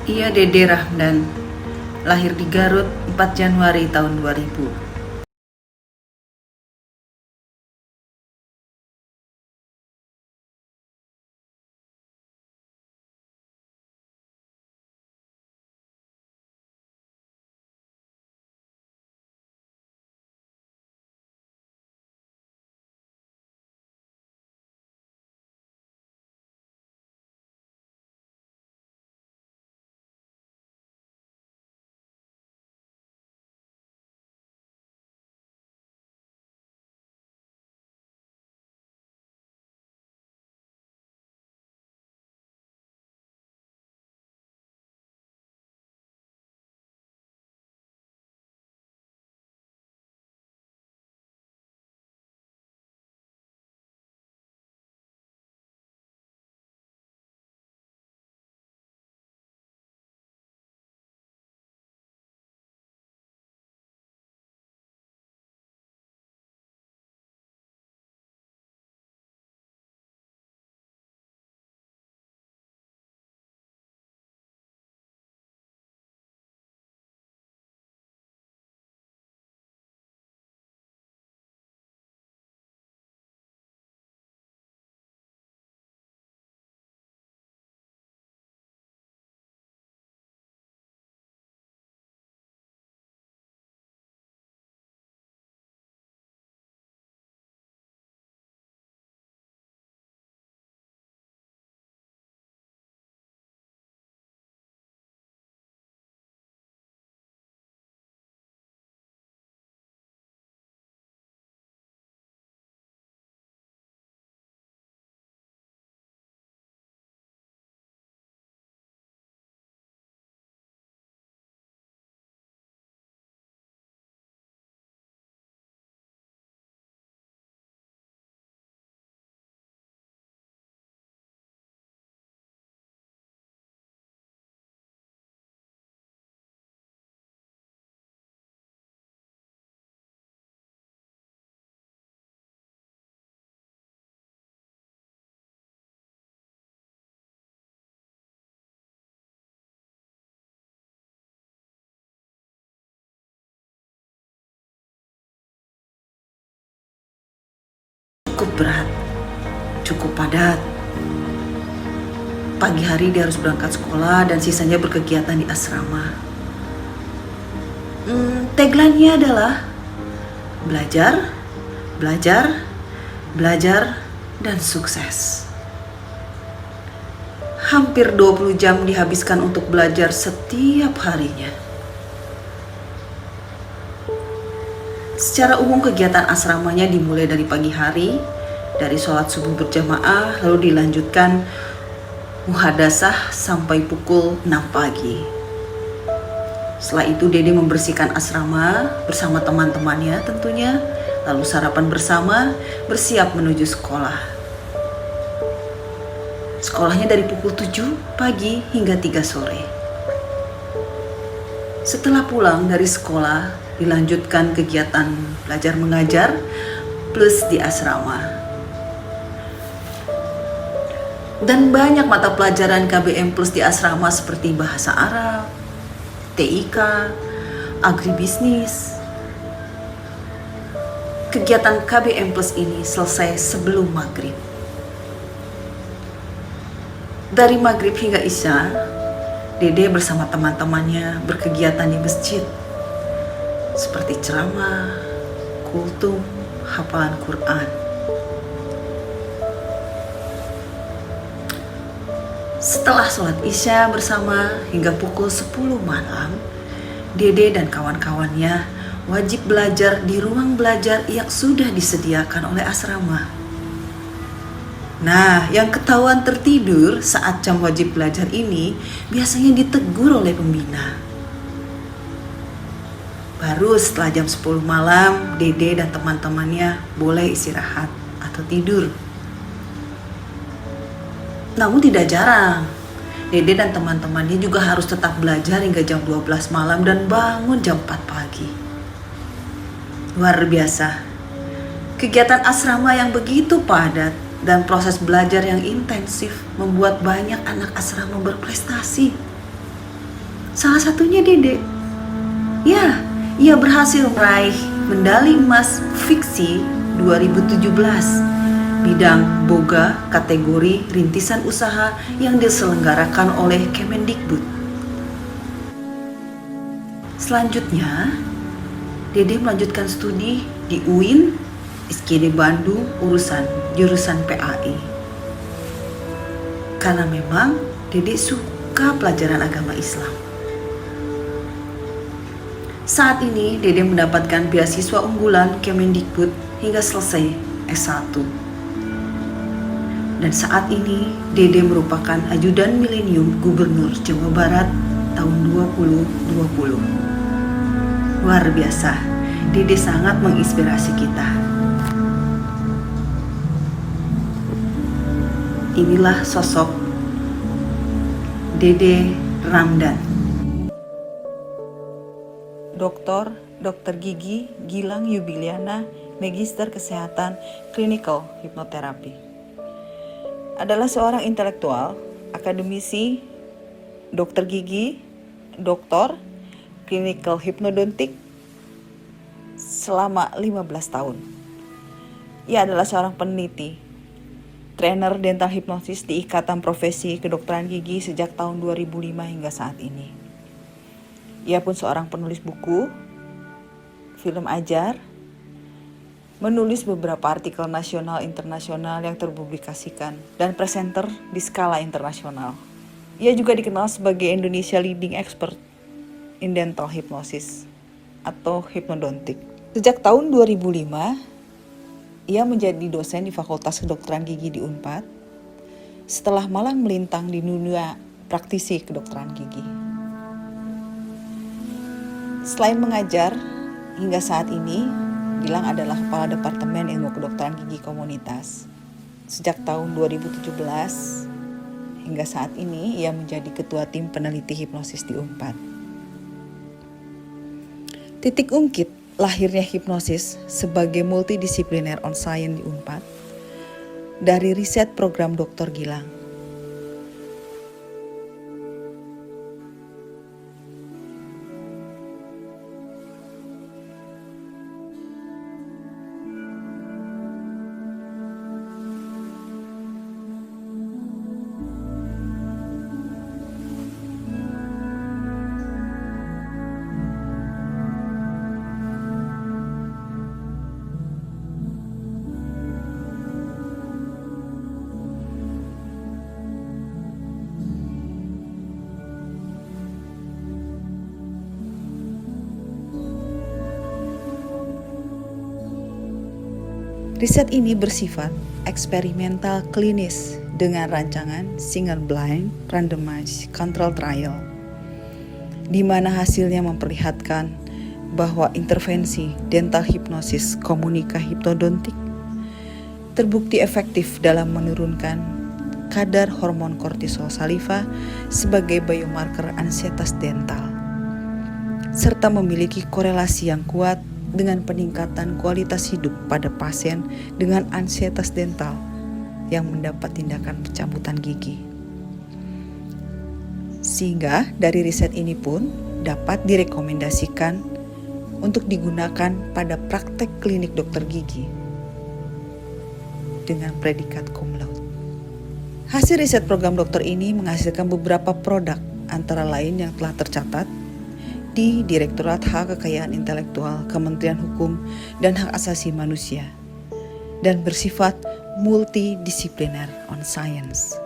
Ia Dede Rahdan, lahir di Garut 4 Januari tahun 2000. Cukup berat, cukup padat. Pagi hari dia harus berangkat sekolah dan sisanya berkegiatan di asrama. Tagline-nya adalah belajar, belajar, belajar, dan sukses. Hampir 20 jam dihabiskan untuk belajar setiap harinya. Secara umum kegiatan asramanya dimulai dari pagi hari, dari sholat subuh berjamaah, lalu dilanjutkan muhadasah sampai pukul 6 pagi. Setelah itu Dede membersihkan asrama bersama teman-temannya tentunya, lalu sarapan bersama, bersiap menuju sekolah. Sekolahnya dari pukul 7 pagi hingga 3 sore. Setelah pulang dari sekolah, dilanjutkan kegiatan belajar mengajar plus di asrama. Dan banyak mata pelajaran KBM plus di asrama seperti bahasa Arab, TIK, agribisnis. Kegiatan KBM plus ini selesai sebelum maghrib. Dari maghrib hingga isya, Dede bersama teman-temannya berkegiatan di masjid seperti ceramah, kultum, hafalan Quran. Setelah sholat isya bersama hingga pukul 10 malam, Dede dan kawan-kawannya wajib belajar di ruang belajar yang sudah disediakan oleh asrama. Nah, yang ketahuan tertidur saat jam wajib belajar ini biasanya ditegur oleh pembina. Baru setelah jam 10 malam, Dede dan teman-temannya boleh istirahat atau tidur. Namun tidak jarang, Dede dan teman-temannya juga harus tetap belajar hingga jam 12 malam dan bangun jam 4 pagi. Luar biasa. Kegiatan asrama yang begitu padat dan proses belajar yang intensif membuat banyak anak asrama berprestasi. Salah satunya Dede. Ya, ia berhasil meraih medali emas fiksi 2017 bidang boga kategori rintisan usaha yang diselenggarakan oleh Kemendikbud. Selanjutnya, Dede melanjutkan studi di UIN SKD Bandung jurusan PAI. Karena memang Dede suka pelajaran agama Islam. Saat ini Dede mendapatkan beasiswa unggulan Kemendikbud hingga selesai S1. Dan saat ini Dede merupakan ajudan milenium Gubernur Jawa Barat tahun 2020. Luar biasa, Dede sangat menginspirasi kita. Inilah sosok Dede Ramdan. Dr. Gigi Gilang Yubiliana, Magister Kesehatan Clinical Hypnotherapy. Adalah seorang intelektual, akademisi, Dr. Gigi, doktor, Clinical Hypnodontic selama 15 tahun. Ia adalah seorang peneliti, trainer dental hipnosis di Ikatan Profesi Kedokteran Gigi sejak tahun 2005 hingga saat ini. Ia pun seorang penulis buku, film ajar, menulis beberapa artikel nasional internasional yang terpublikasikan, dan presenter di skala internasional. Ia juga dikenal sebagai Indonesia Leading Expert in Dental Hypnosis atau Hypnodontic. Sejak tahun 2005, ia menjadi dosen di Fakultas Kedokteran Gigi di Unpad, setelah malang melintang di dunia praktisi kedokteran gigi. Selain mengajar, hingga saat ini, Gilang adalah Kepala Departemen Ilmu Kedokteran Gigi Komunitas. Sejak tahun 2017, hingga saat ini ia menjadi Ketua Tim Peneliti Hipnosis di Unpad. Titik ungkit lahirnya hipnosis sebagai multidisipliner on science di Unpad dari riset program Dr. Gilang. Riset ini bersifat eksperimental klinis dengan rancangan single blind randomized control trial, di mana hasilnya memperlihatkan bahwa intervensi dental hipnosis komunika hipnodontik terbukti efektif dalam menurunkan kadar hormon kortisol saliva sebagai biomarker ansietas dental, serta memiliki korelasi yang kuat dengan peningkatan kualitas hidup pada pasien dengan ansietas dental yang mendapat tindakan pencabutan gigi. Sehingga dari riset ini pun dapat direkomendasikan untuk digunakan pada praktek klinik dokter gigi dengan predikat cum laude. Hasil riset program dokter ini menghasilkan beberapa produk, antara lain yang telah tercatat di Direktorat Hak Kekayaan Intelektual Kementerian Hukum dan Hak Asasi Manusia, dan bersifat multidisipliner on science,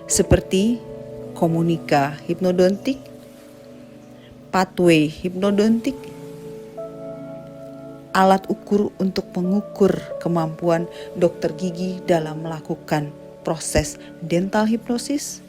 seperti komunika hipnodontik, pathway hipnodontik, alat ukur untuk mengukur kemampuan dokter gigi dalam melakukan proses dental hipnosis,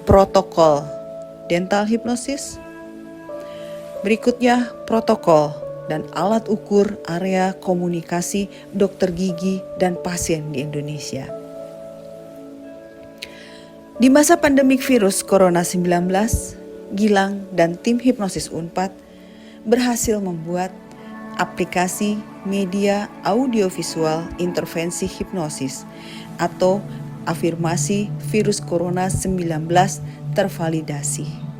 protokol dental hipnosis, berikutnya protokol dan alat ukur area komunikasi dokter gigi dan pasien di Indonesia. Di masa pandemik virus Corona-19, Gilang dan tim hipnosis Unpad berhasil membuat aplikasi media audiovisual intervensi hipnosis atau afirmasi virus Corona-19 tervalidasi.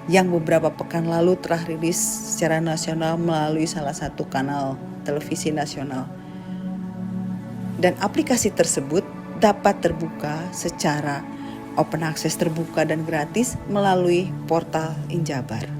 yang beberapa pekan lalu telah rilis secara nasional melalui salah satu kanal televisi nasional. Dan aplikasi tersebut dapat terbuka secara open access terbuka dan gratis melalui portal Injabar.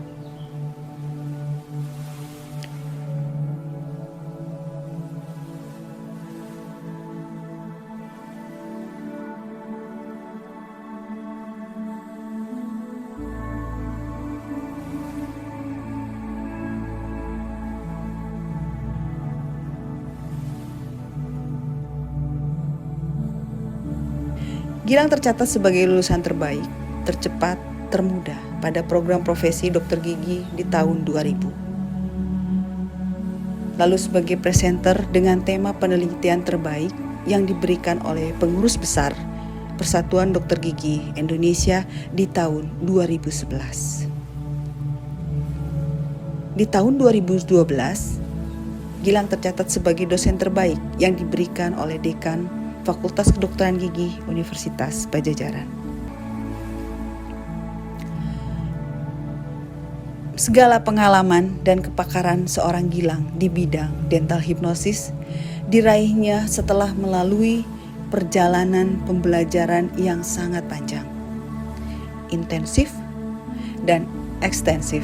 Gilang tercatat sebagai lulusan terbaik, tercepat, termuda pada program profesi dokter gigi di tahun 2000. Lalu sebagai presenter dengan tema penelitian terbaik yang diberikan oleh pengurus besar Persatuan Dokter Gigi Indonesia di tahun 2011. Di tahun 2012, Gilang tercatat sebagai dosen terbaik yang diberikan oleh Dekan Fakultas Kedokteran Gigi Universitas Padjadjaran. Segala pengalaman dan kepakaran seorang Gilang di bidang dental hipnosis diraihnya setelah melalui perjalanan pembelajaran yang sangat panjang, intensif, dan ekstensif.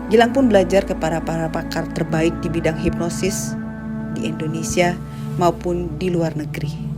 Gilang pun belajar kepada para pakar terbaik di bidang hipnosis di Indonesia maupun di luar negeri.